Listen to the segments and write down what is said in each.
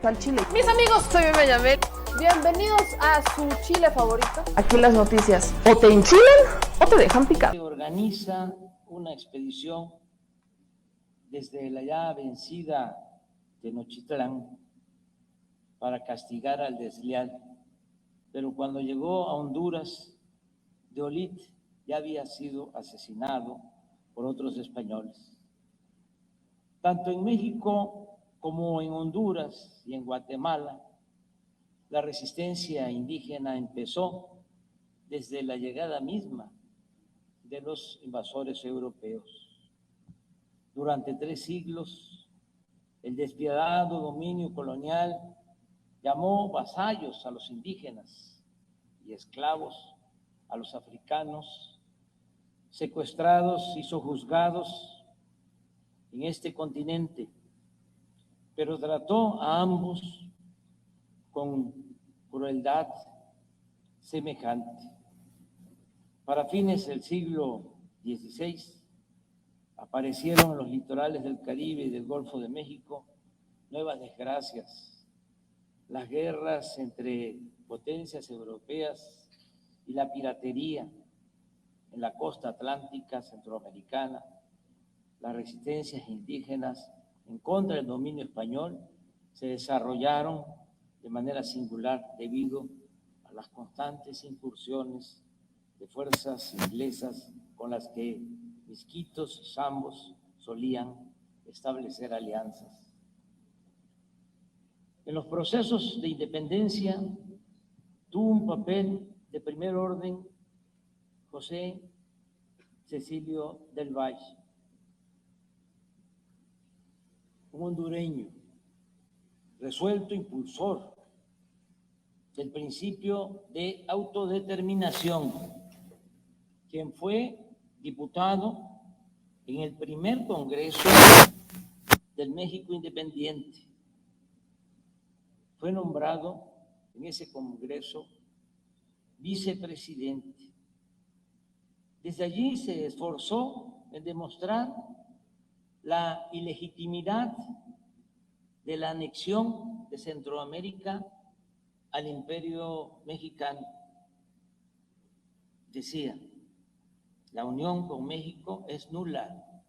Al chile. Mis amigos, soy Meme Yamel. Bienvenidos a su chile favorito. Aquí las noticias o te enchilan o te dejan picar. Se organiza una expedición desde la ya vencida Tenochtitlán para castigar al desleal, pero cuando llegó a Honduras, de Olit ya había sido asesinado por otros españoles. Tanto en México como en Honduras y en Guatemala, la resistencia indígena empezó desde la llegada misma de los invasores europeos. Durante 3 siglos, el despiadado dominio colonial llamó vasallos a los indígenas y esclavos a los africanos, secuestrados y sojuzgados en este continente, pero trató a ambos con crueldad semejante. Para fines del siglo XVI, aparecieron en los litorales del Caribe y del Golfo de México nuevas desgracias, las guerras entre potencias europeas y la piratería en la costa atlántica centroamericana, las resistencias indígenas en contra del dominio español se desarrollaron de manera singular debido a las constantes incursiones de fuerzas inglesas con las que misquitos y zambos solían establecer alianzas. En los procesos de independencia tuvo un papel de primer orden José Cecilio del Valle, un hondureño resuelto impulsor del principio de autodeterminación, quien fue diputado en el primer Congreso del México Independiente. Fue nombrado en ese Congreso vicepresidente. Desde allí se esforzó en demostrar la ilegitimidad de la anexión de Centroamérica al Imperio Mexicano. Decía, la unión con México es nula,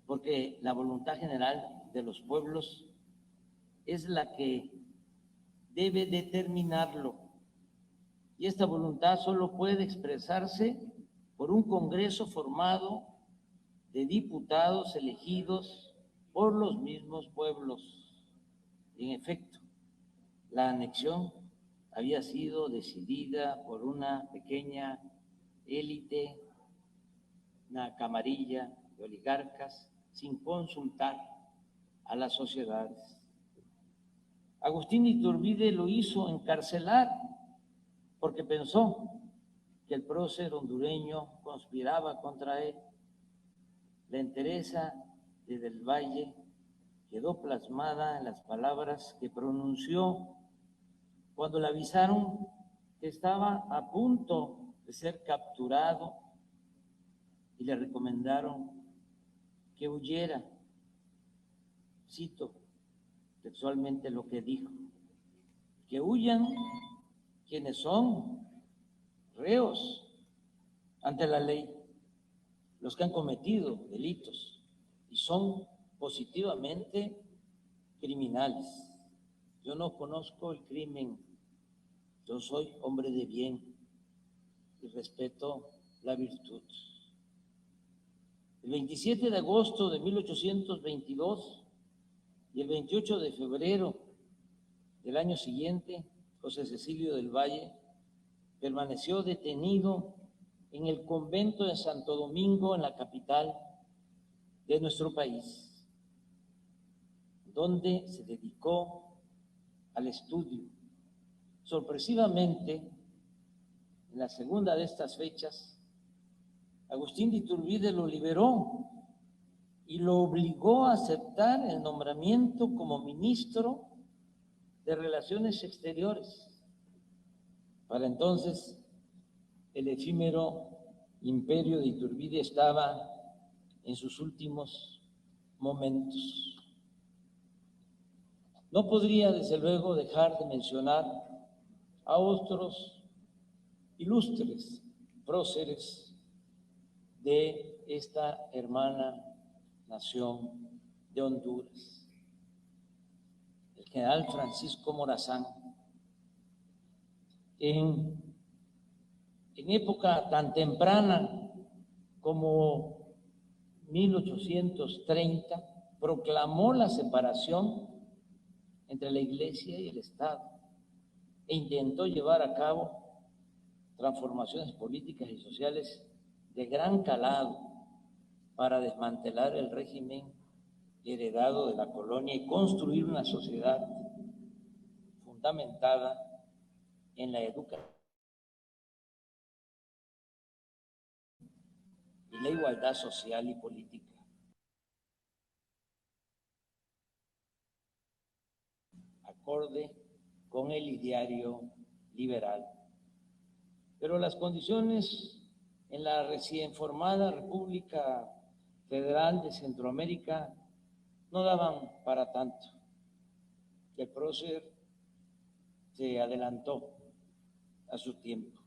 porque la voluntad general de los pueblos es la que debe determinarlo. Y esta voluntad solo puede expresarse por un Congreso formado de diputados elegidos por los mismos pueblos. En efecto, la anexión había sido decidida por una pequeña élite, una camarilla de oligarcas, sin consultar a las sociedades. Agustín Iturbide lo hizo encarcelar porque pensó que el prócer hondureño conspiraba contra él. La entereza de Del Valle quedó plasmada en las palabras que pronunció cuando le avisaron que estaba a punto de ser capturado y le recomendaron que huyera. Cito textualmente lo que dijo: que huyan quienes son reos ante la ley, los que han cometido delitos y son positivamente criminales. Yo no conozco el crimen, yo soy hombre de bien y respeto la virtud. El 27 de agosto de 1822 y el 28 de febrero del año siguiente, José Cecilio del Valle permaneció detenido en el convento de Santo Domingo, en la capital de nuestro país, donde se dedicó al estudio. Sorpresivamente, en la segunda de estas fechas, Agustín de Iturbide lo liberó y lo obligó a aceptar el nombramiento como ministro de Relaciones Exteriores. Para entonces, el efímero imperio de Iturbide estaba en sus últimos momentos. No podría, desde luego, dejar de mencionar a otros ilustres próceres de esta hermana nación de Honduras. El general Francisco Morazán, en época tan temprana como 1830, proclamó la separación entre la Iglesia y el Estado e intentó llevar a cabo transformaciones políticas y sociales de gran calado para desmantelar el régimen heredado de la colonia y construir una sociedad fundamentada en la educación y la igualdad social y política. Acorde con el ideario liberal. Pero las condiciones en la recién formada República Federal de Centroamérica no daban para tanto. El prócer se adelantó a su tiempo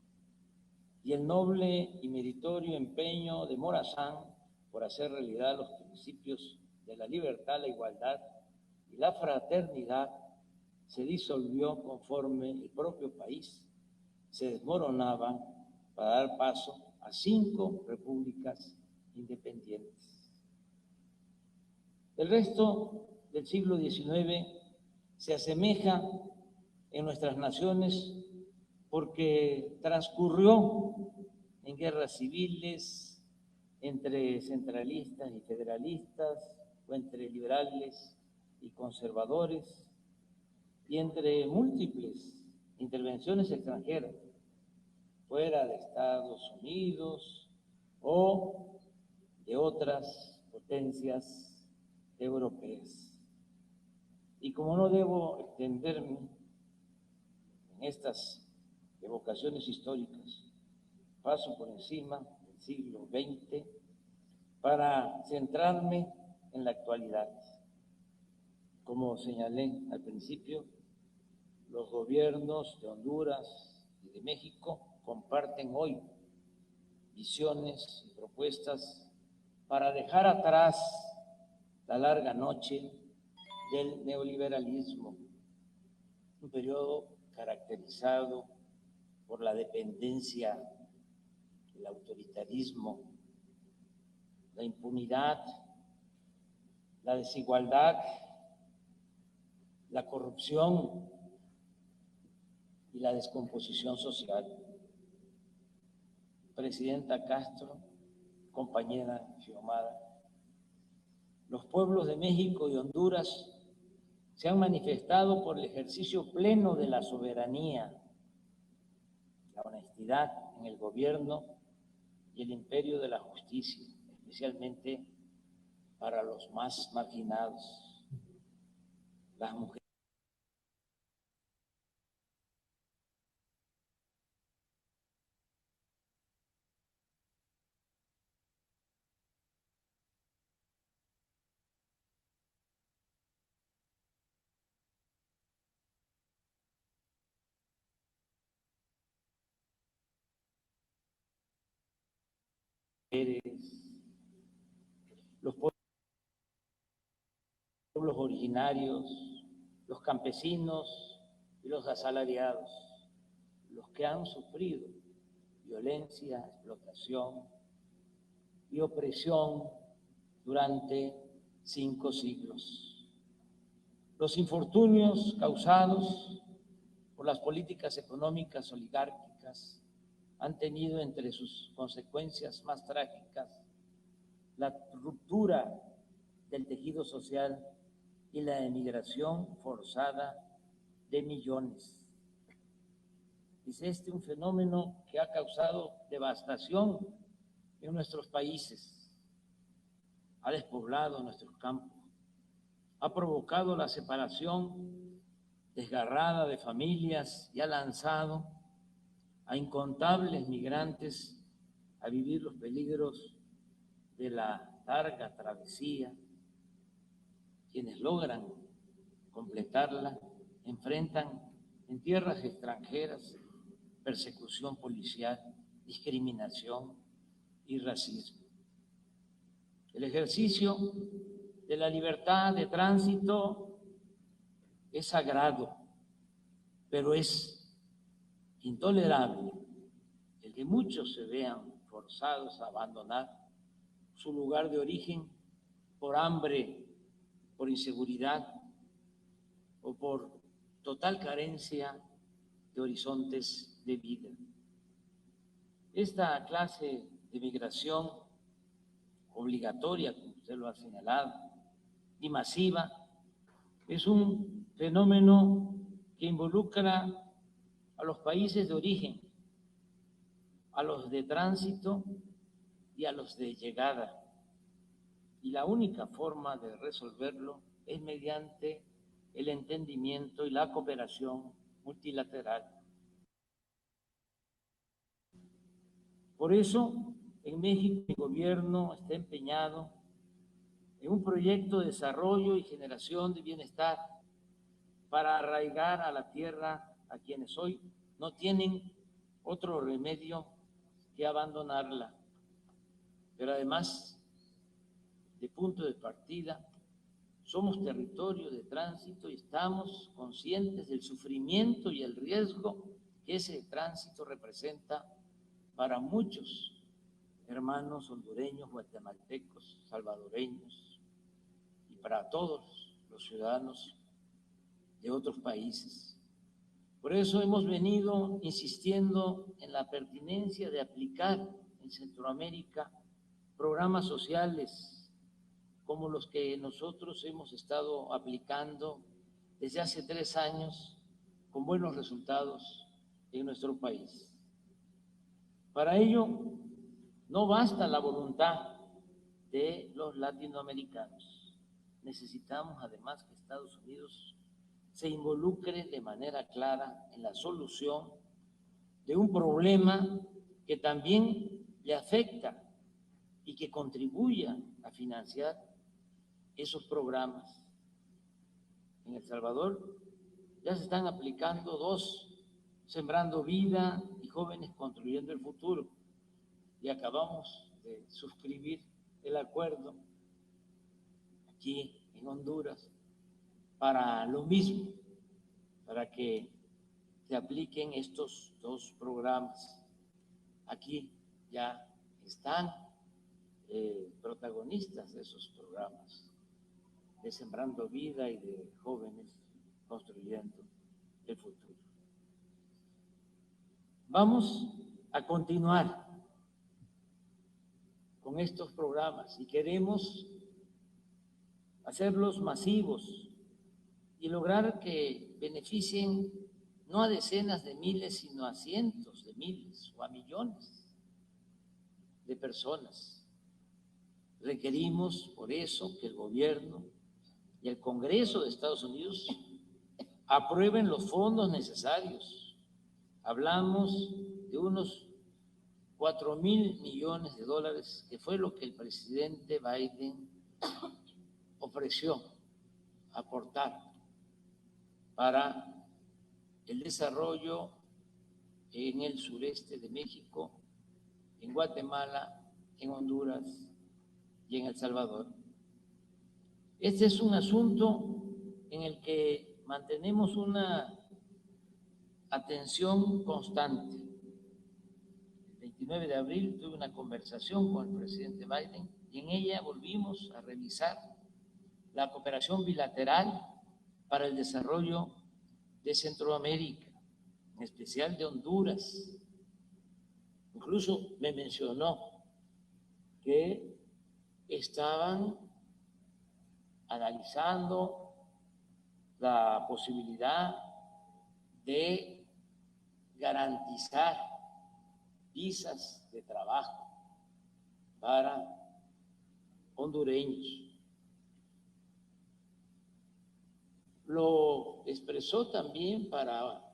y el noble y meritorio empeño de Morazán por hacer realidad los principios de la libertad, la igualdad y la fraternidad se disolvió conforme el propio país se desmoronaba para dar paso a 5 repúblicas independientes. El resto del siglo XIX se asemeja en nuestras naciones porque transcurrió en guerras civiles entre centralistas y federalistas, o entre liberales y conservadores, y entre múltiples intervenciones extranjeras, fuera de Estados Unidos o de otras potencias europeas. Y como no debo extenderme en estas evocaciones históricas, paso por encima del siglo XX para centrarme en la actualidad. Como señalé al principio, los gobiernos de Honduras y de México comparten hoy visiones y propuestas para dejar atrás la larga noche del neoliberalismo, un periodo caracterizado por la dependencia, el autoritarismo, la impunidad, la desigualdad, la corrupción y la descomposición social. Presidenta Castro, compañera Xiomara, los pueblos de México y Honduras se han manifestado por el ejercicio pleno de la soberanía, la honestidad en el gobierno y el imperio de la justicia, especialmente para los más marginados, las mujeres. Los pueblos originarios, los campesinos y los asalariados, los que han sufrido violencia, explotación y opresión durante 5 siglos. Los infortunios causados por las políticas económicas oligárquicas han tenido entre sus consecuencias más trágicas la ruptura del tejido social y la emigración forzada de millones. Es un fenómeno que ha causado devastación en nuestros países, ha despoblado nuestros campos, ha provocado la separación desgarrada de familias y ha lanzado a incontables migrantes a vivir los peligros de la larga travesía. Quienes logran completarla, enfrentan en tierras extranjeras persecución policial, discriminación y racismo. El ejercicio de la libertad de tránsito es sagrado, pero es intolerable el que muchos se vean forzados a abandonar su lugar de origen por hambre, por inseguridad o por total carencia de horizontes de vida. Esta clase de migración obligatoria, como usted lo ha señalado, y masiva, es un fenómeno que involucra a los países de origen, a los de tránsito y a los de llegada. Y la única forma de resolverlo es mediante el entendimiento y la cooperación multilateral. Por eso, en México, el gobierno está empeñado en un proyecto de desarrollo y generación de bienestar para arraigar a la tierra a quienes hoy no tienen otro remedio que abandonarla. Pero además, de punto de partida, somos territorio de tránsito y estamos conscientes del sufrimiento y el riesgo que ese tránsito representa para muchos hermanos hondureños, guatemaltecos, salvadoreños y para todos los ciudadanos de otros países. Por eso hemos venido insistiendo en la pertinencia de aplicar en Centroamérica programas sociales como los que nosotros hemos estado aplicando desde hace 3 años con buenos resultados en nuestro país. Para ello, no basta la voluntad de los latinoamericanos. Necesitamos además que Estados Unidos se involucre de manera clara en la solución de un problema que también le afecta y que contribuya a financiar esos programas. En El Salvador ya se están aplicando 2, Sembrando Vida y Jóvenes Construyendo el Futuro, y acabamos de suscribir el acuerdo aquí en Honduras para lo mismo, para que se apliquen estos 2 programas. Aquí ya están protagonistas de esos programas, de Sembrando Vida y de Jóvenes Construyendo el Futuro. Vamos a continuar con estos programas y queremos hacerlos masivos y lograr que beneficien no a decenas de miles, sino a cientos de miles o a millones de personas. Requerimos por eso que el gobierno y el Congreso de Estados Unidos aprueben los fondos necesarios. Hablamos de unos 4,000 millones de dólares, que fue lo que el presidente Biden ofreció aportar para el desarrollo en el sureste de México, en Guatemala, en Honduras y en El Salvador. Este es un asunto en el que mantenemos una atención constante. El 29 de abril tuve una conversación con el presidente Biden y en ella volvimos a revisar la cooperación bilateral para el desarrollo de Centroamérica, en especial de Honduras. Incluso me mencionó que estaban analizando la posibilidad de garantizar visas de trabajo para hondureños. Lo expresó también para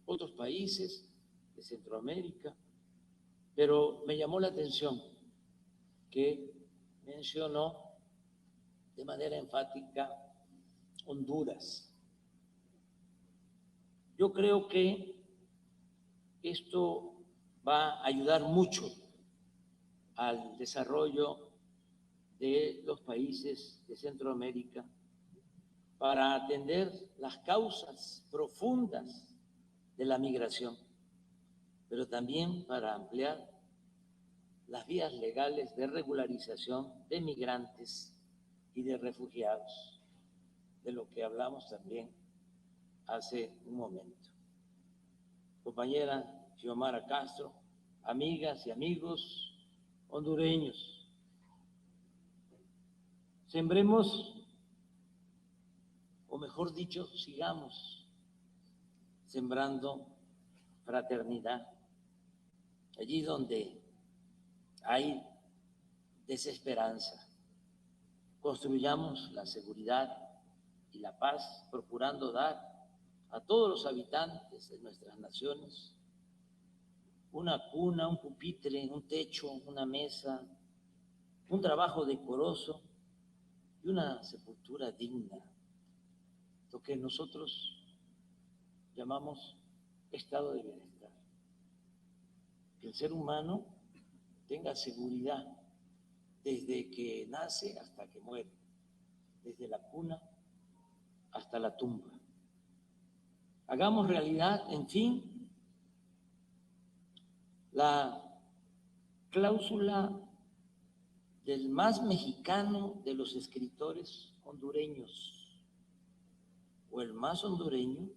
otros países de Centroamérica, pero me llamó la atención que mencionó de manera enfática Honduras. Yo creo que esto va a ayudar mucho al desarrollo de los países de Centroamérica para atender las causas profundas de la migración, pero también para ampliar las vías legales de regularización de migrantes y de refugiados, de lo que hablamos también hace un momento. Compañera Xiomara Castro, amigas y amigos hondureños, sembremos, o mejor dicho, sigamos sembrando fraternidad. Allí donde hay desesperanza, construyamos la seguridad y la paz, procurando dar a todos los habitantes de nuestras naciones una cuna, un pupitre, un techo, una mesa, un trabajo decoroso y una sepultura digna, lo que nosotros llamamos estado de bienestar. Que el ser humano tenga seguridad desde que nace hasta que muere, desde la cuna hasta la tumba. Hagamos realidad, en fin, la cláusula del más mexicano de los escritores hondureños, o el más hondureño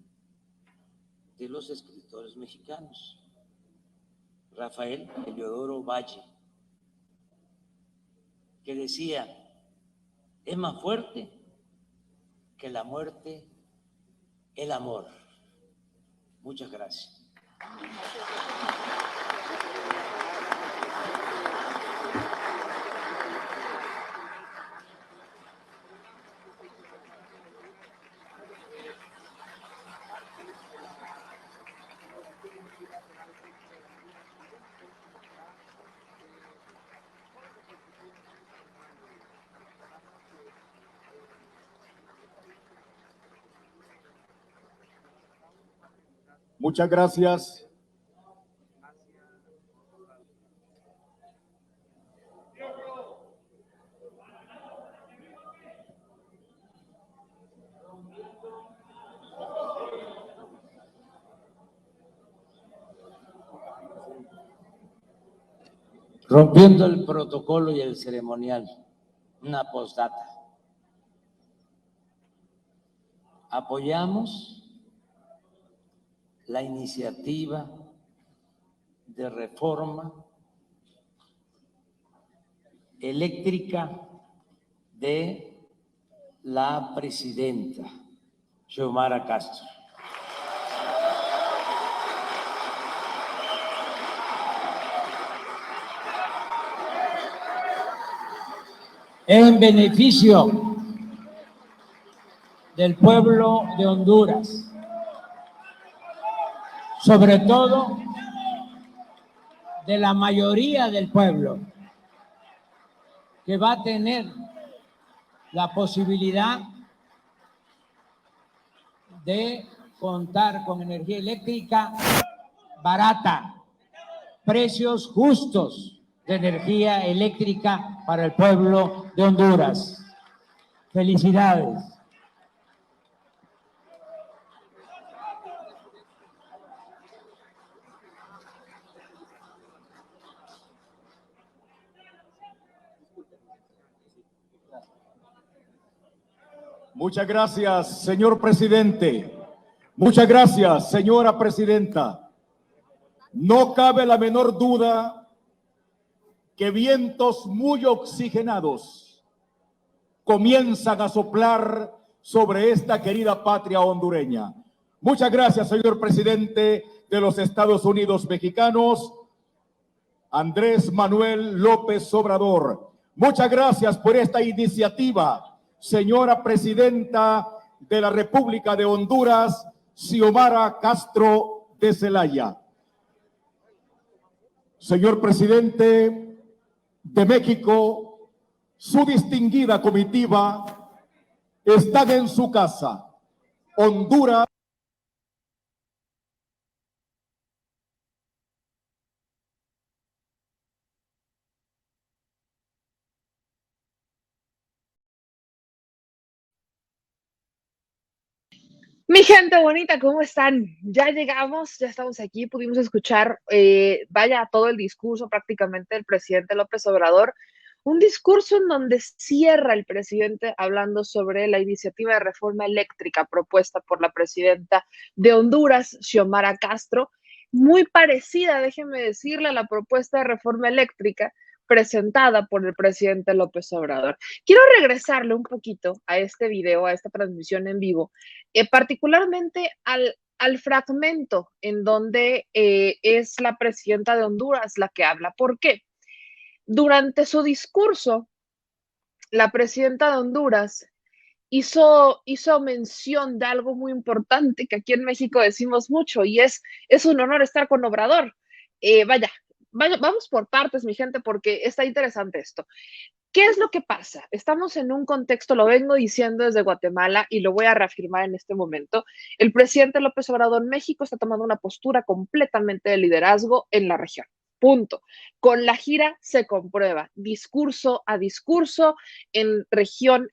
de los escritores mexicanos, Rafael Heliodoro Valle, que decía: es más fuerte que la muerte el amor. Muchas gracias. Muchas gracias. Rompiendo el protocolo y el ceremonial, una postdata. Apoyamos la iniciativa de reforma eléctrica de la presidenta Xiomara Castro. En beneficio del pueblo de Honduras, sobre todo de la mayoría del pueblo, que va a tener la posibilidad de contar con energía eléctrica barata, precios justos de energía eléctrica para el pueblo de Honduras. Felicidades. Muchas gracias, señor presidente. Muchas gracias, señora presidenta. No cabe la menor duda que vientos muy oxigenados comienzan a soplar sobre esta querida patria hondureña. Muchas gracias, señor presidente de los Estados Unidos mexicanos, Andrés Manuel López Obrador. Muchas gracias por esta iniciativa, señora presidenta de la República de Honduras, Xiomara Castro de Zelaya. Señor presidente de México, su distinguida comitiva están en su casa, Honduras. Mi gente bonita, ¿cómo están? Ya llegamos, ya estamos aquí, pudimos escuchar, vaya, todo el discurso prácticamente del presidente López Obrador, un discurso en donde cierra el presidente hablando sobre la iniciativa de reforma eléctrica propuesta por la presidenta de Honduras, Xiomara Castro, muy parecida, déjenme decirle, a la propuesta de reforma eléctrica presentada por el presidente López Obrador. Quiero regresarle un poquito a este video, a esta transmisión en vivo, particularmente al fragmento en donde es la presidenta de Honduras la que habla. ¿Por qué? Durante su discurso, la presidenta de Honduras hizo mención de algo muy importante que aquí en México decimos mucho y es un honor estar con Obrador. Vaya, vamos por partes, mi gente, porque está interesante esto. ¿Qué es lo que pasa? Estamos en un contexto, lo vengo diciendo desde Guatemala y lo voy a reafirmar en este momento. El presidente López Obrador en México está tomando una postura completamente de liderazgo en la región. Punto. Con la gira se comprueba, discurso a discurso, en región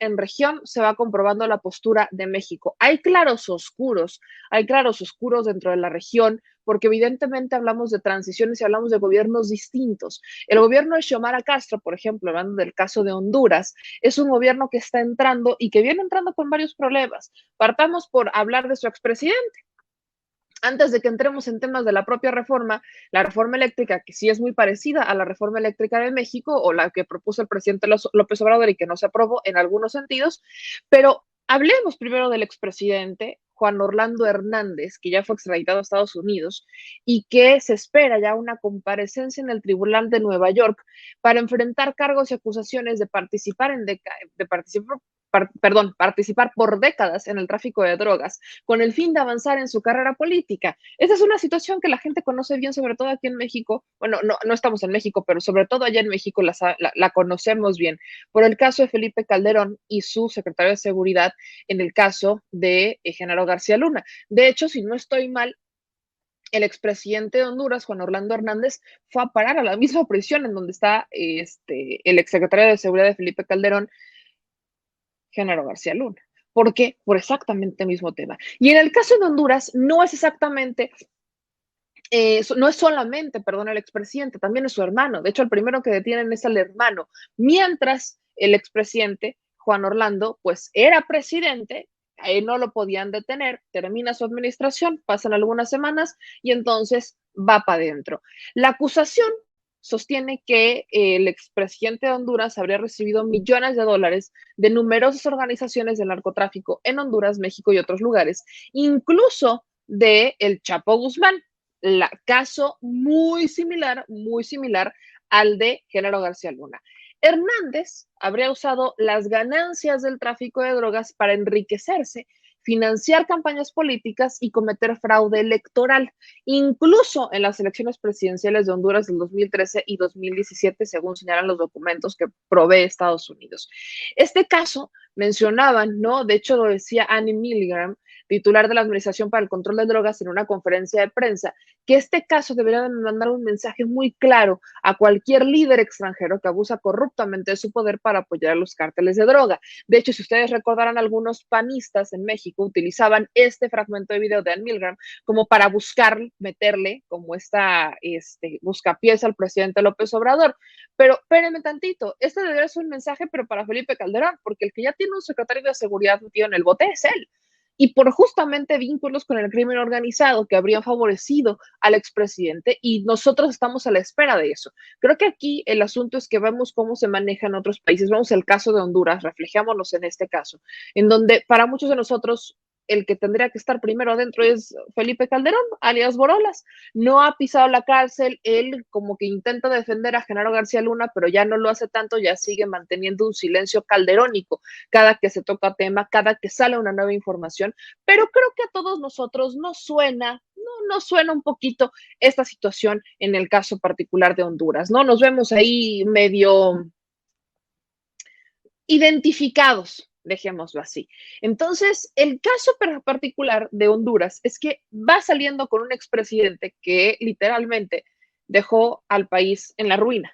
se va comprobando la postura de México. Hay claros oscuros dentro de la región, porque evidentemente hablamos de transiciones y hablamos de gobiernos distintos. El gobierno de Xiomara Castro, por ejemplo, hablando del caso de Honduras, es un gobierno que está entrando y que viene entrando con varios problemas. Partamos por hablar de su expresidente. Antes de que entremos en temas de la propia reforma, la reforma eléctrica, que sí es muy parecida a la reforma eléctrica de México o la que propuso el presidente López Obrador y que no se aprobó en algunos sentidos, pero hablemos primero del expresidente Juan Orlando Hernández, que ya fue extraditado a Estados Unidos y que se espera ya una comparecencia en el Tribunal de Nueva York para enfrentar cargos y acusaciones de participar por décadas en el tráfico de drogas, con el fin de avanzar en su carrera política. Esa es una situación que la gente conoce bien, sobre todo aquí en México. Bueno, no estamos en México, pero sobre todo allá en México la conocemos bien, por el caso de Felipe Calderón y su secretario de Seguridad en el caso de Genaro García Luna. De hecho, si no estoy mal, el expresidente de Honduras, Juan Orlando Hernández, fue a parar a la misma prisión en donde está el exsecretario de Seguridad de Felipe Calderón, Genaro García Luna. ¿Por qué? Por exactamente el mismo tema. Y en el caso de Honduras, no es solamente, perdón, el expresidente, también es su hermano. De hecho, el primero que detienen es al hermano. Mientras el expresidente, Juan Orlando, pues era presidente, no lo podían detener, termina su administración, pasan algunas semanas y entonces va para adentro. La acusación sostiene que el expresidente de Honduras habría recibido millones de dólares de numerosas organizaciones de narcotráfico en Honduras, México y otros lugares, incluso de el Chapo Guzmán, caso muy similar al de Genaro García Luna. Hernández habría usado las ganancias del tráfico de drogas para enriquecerse, financiar campañas políticas y cometer fraude electoral, incluso en las elecciones presidenciales de Honduras del 2013 y 2017, según señalan los documentos que provee Estados Unidos. Este caso mencionaban, ¿no? De hecho, lo decía Annie Milgram, titular de la Administración para el Control de Drogas, en una conferencia de prensa, que este caso debería mandar un mensaje muy claro a cualquier líder extranjero que abusa corruptamente de su poder para apoyar a los cárteles de droga. De hecho, si ustedes recordarán, algunos panistas en México utilizaban este fragmento de video de Ann Milgram como para buscar meterle como buscapiés al presidente López Obrador. Pero espérenme tantito, este debería ser un mensaje, pero para Felipe Calderón, porque el que ya tiene un secretario de seguridad metido en el bote es él. Y por justamente vínculos con el crimen organizado que habrían favorecido al expresidente, y nosotros estamos a la espera de eso. Creo que aquí el asunto es que vemos cómo se maneja en otros países. Vemos el caso de Honduras, reflejémonos en este caso, en donde para muchos de nosotros el que tendría que estar primero adentro es Felipe Calderón, alias Borolas. No ha pisado la cárcel, él como que intenta defender a Genaro García Luna, pero ya no lo hace tanto, ya sigue manteniendo un silencio calderónico cada que se toca tema, cada que sale una nueva información, pero creo que a todos nosotros nos suena un poquito esta situación en el caso particular de Honduras, ¿no? Nos vemos ahí medio identificados, dejémoslo así. Entonces, el caso particular de Honduras es que va saliendo con un expresidente que literalmente dejó al país en la ruina.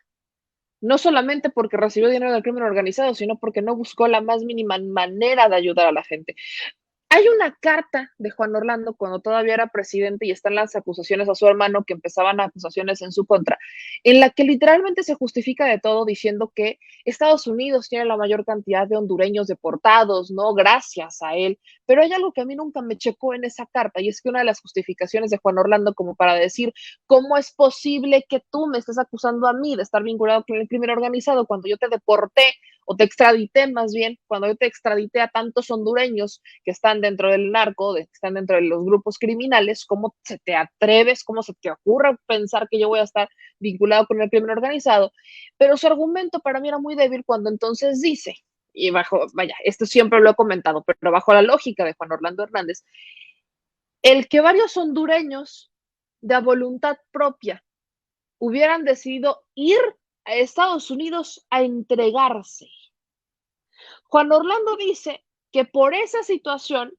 No solamente porque recibió dinero del crimen organizado, sino porque no buscó la más mínima manera de ayudar a la gente. Hay una carta de Juan Orlando cuando todavía era presidente y están las acusaciones a su hermano, que empezaban acusaciones en su contra, en la que literalmente se justifica de todo diciendo que Estados Unidos tiene la mayor cantidad de hondureños deportados, ¿no? Gracias a él. Pero hay algo que a mí nunca me checó en esa carta, y es que una de las justificaciones de Juan Orlando, como para decir, ¿cómo es posible que tú me estés acusando a mí de estar vinculado con el crimen organizado cuando yo te deporté o te extradité más bien, cuando yo te extradité a tantos hondureños que están dentro del narco, que están dentro de los grupos criminales? ¿Cómo se te atreves, cómo se te ocurre pensar que yo voy a estar vinculado con el crimen organizado? Pero su argumento para mí era muy débil cuando entonces dice, y bajo, vaya, esto siempre lo he comentado, pero bajo la lógica de Juan Orlando Hernández, el que varios hondureños de a voluntad propia hubieran decidido ir a Estados Unidos a entregarse. Juan Orlando dice que por esa situación,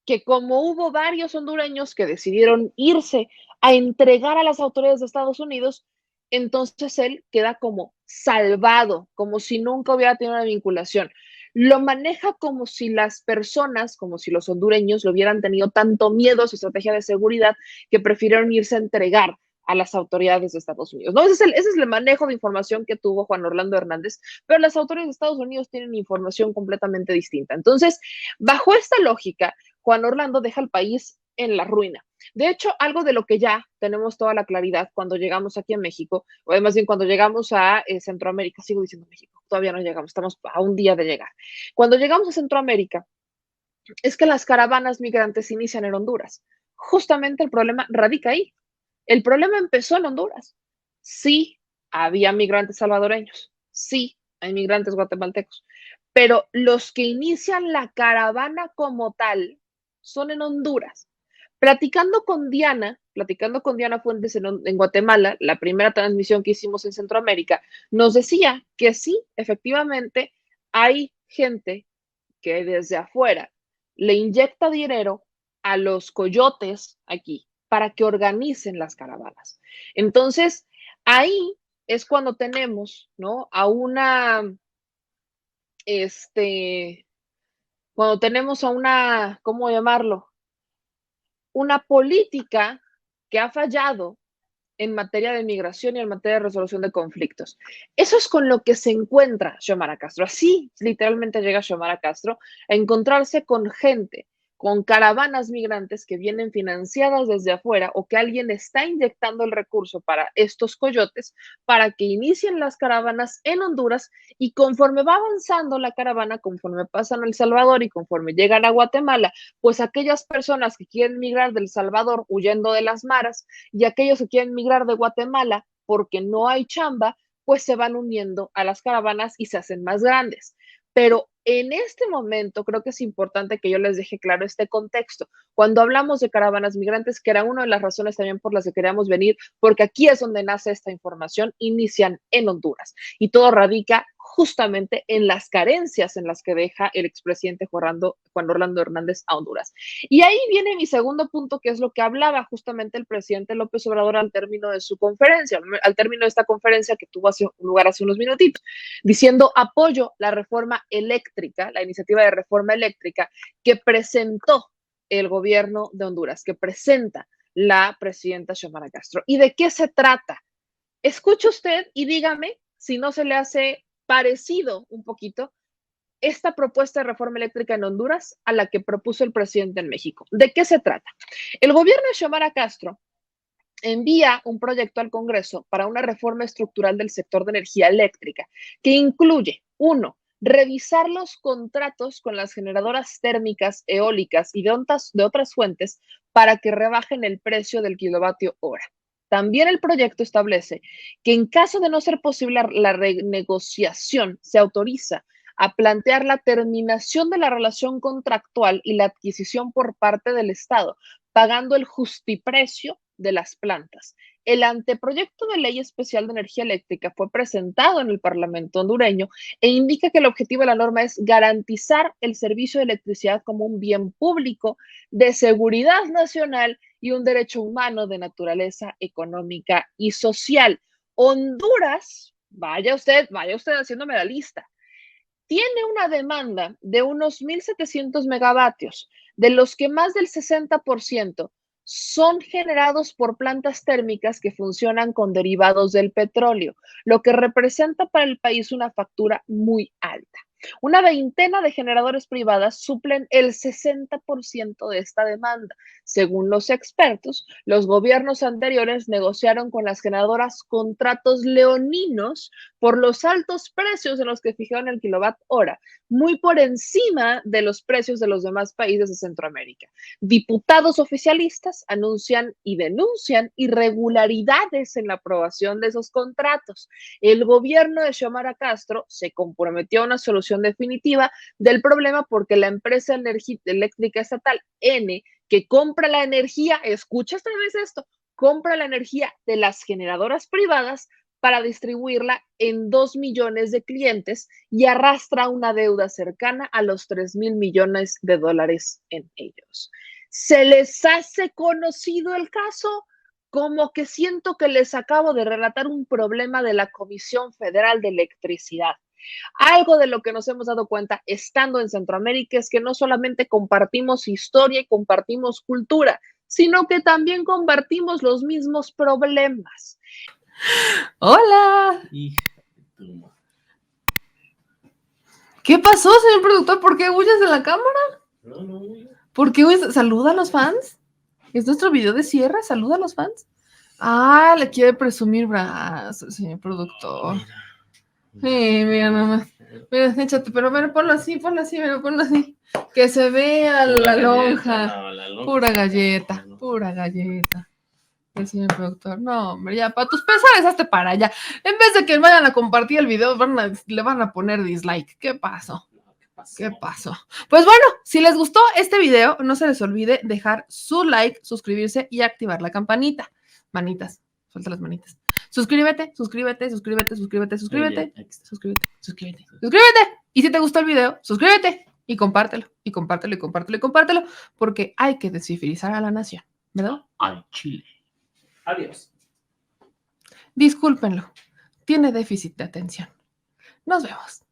que como hubo varios hondureños que decidieron irse a entregar a las autoridades de Estados Unidos, entonces él queda como salvado, como si nunca hubiera tenido una vinculación. Lo maneja como si las personas, como si los hondureños, lo hubieran tenido tanto miedo a su estrategia de seguridad que prefirieron irse a entregar a las autoridades de Estados Unidos. ¿No? Ese es el manejo de información que tuvo Juan Orlando Hernández, pero las autoridades de Estados Unidos tienen información completamente distinta. Entonces, bajo esta lógica, Juan Orlando deja al país en la ruina. De hecho, algo de lo que ya tenemos toda la claridad cuando llegamos aquí a México, o más bien cuando llegamos a Centroamérica, sigo diciendo México, todavía no llegamos, estamos a un día de llegar. Cuando llegamos a Centroamérica, es que las caravanas migrantes inician en Honduras. Justamente el problema radica ahí. El problema empezó en Honduras. Sí, había migrantes salvadoreños, sí, hay migrantes guatemaltecos, pero los que inician la caravana como tal son en Honduras. Platicando con Diana Fuentes en Guatemala, la primera transmisión que hicimos en Centroamérica, nos decía que sí, efectivamente, hay gente que desde afuera le inyecta dinero a los coyotes aquí para que organicen las caravanas. Entonces, ahí es cuando tenemos, ¿no? Cuando tenemos a una, ¿cómo llamarlo? Una política que ha fallado en materia de migración y en materia de resolución de conflictos. Eso es con lo que se encuentra Xiomara Castro. Así literalmente llega Xiomara Castro a encontrarse con gente, con caravanas migrantes que vienen financiadas desde afuera, o que alguien está inyectando el recurso para estos coyotes para que inicien las caravanas en Honduras, y conforme va avanzando la caravana, conforme pasan a El Salvador y conforme llegan a Guatemala, pues aquellas personas que quieren migrar del Salvador huyendo de las maras y aquellos que quieren migrar de Guatemala porque no hay chamba, pues se van uniendo a las caravanas y se hacen más grandes. Pero en este momento creo que es importante que yo les deje claro este contexto. Cuando hablamos de caravanas migrantes, que era una de las razones también por las que queríamos venir, porque aquí es donde nace esta información, inician en Honduras. Y todo radica justamente en las carencias en las que deja el expresidente Juan Orlando Hernández a Honduras. Y ahí viene mi segundo punto, que es lo que hablaba justamente el presidente López Obrador al término de su conferencia, al término de esta conferencia que tuvo lugar hace unos minutitos, diciendo: apoyo la reforma eléctrica, la iniciativa de reforma eléctrica que presentó el gobierno de Honduras, que presenta la presidenta Xiomara Castro. ¿Y de qué se trata? Escuche usted y dígame si no se le hace parecido un poquito esta propuesta de reforma eléctrica en Honduras a la que propuso el presidente en México. ¿De qué se trata? El gobierno de Xiomara Castro envía un proyecto al Congreso para una reforma estructural del sector de energía eléctrica que incluye: 1, revisar los contratos con las generadoras térmicas, eólicas y de otras fuentes para que rebajen el precio del kilovatio hora. También el proyecto establece que en caso de no ser posible la renegociación, se autoriza a plantear la terminación de la relación contractual y la adquisición por parte del Estado, pagando el justiprecio de las plantas. El anteproyecto de ley especial de energía eléctrica fue presentado en el Parlamento hondureño e indica que el objetivo de la norma es garantizar el servicio de electricidad como un bien público de seguridad nacional y un derecho humano de naturaleza económica y social. Honduras, vaya usted haciéndome la lista, tiene una demanda de unos 1,700 megavatios. de los que más del 60% son generados por plantas térmicas que funcionan con derivados del petróleo, lo que representa para el país una factura muy alta. Una veintena de generadores privadas suplen el 60% de esta demanda. Según los expertos, los gobiernos anteriores negociaron con las generadoras contratos leoninos por los altos precios en los que fijaron el kilowatt hora, muy por encima de los precios de los demás países de Centroamérica. Diputados oficialistas anuncian y denuncian irregularidades en la aprobación de esos contratos. El gobierno de Xiomara Castro se comprometió a una solución definitiva del problema porque la empresa eléctrica estatal N, que compra la energía, escucha esta vez esto, compra la energía de las generadoras privadas para distribuirla en 2 millones de clientes y arrastra una deuda cercana a los 3,000 millones de dólares en ellos. ¿Se les hace conocido el caso? Como que siento que les acabo de relatar un problema de la Comisión Federal de Electricidad. Algo de lo que nos hemos dado cuenta estando en Centroamérica es que no solamente compartimos historia y compartimos cultura, sino que también compartimos los mismos problemas. Hola. ¿Qué pasó, señor productor? ¿Por qué huyes de la cámara? No. ¿Por qué huyes? ¿Saluda a los fans? ¿Es nuestro video de cierre? ¿Saluda a los fans? Ah, le quiere presumir brazos, señor productor. Sí, mira nomás. Mira, échate, pero bueno, ponlo así, ponlo así. Que se vea la lonja. Pura galleta. El señor productor. No, hombre, ya, para tus pesares, hazte para allá. En vez de que vayan a compartir el video, le van a poner dislike. ¿Qué pasó? Pues bueno, si les gustó este video, no se les olvide dejar su like, suscribirse y activar la campanita. Manitas, suelta las manitas. Suscríbete. Y si te gustó el video, suscríbete y compártelo, porque hay que descifrizar a la nación, ¿verdad? Al chile. Adiós. Discúlpenlo, tiene déficit de atención. Nos vemos.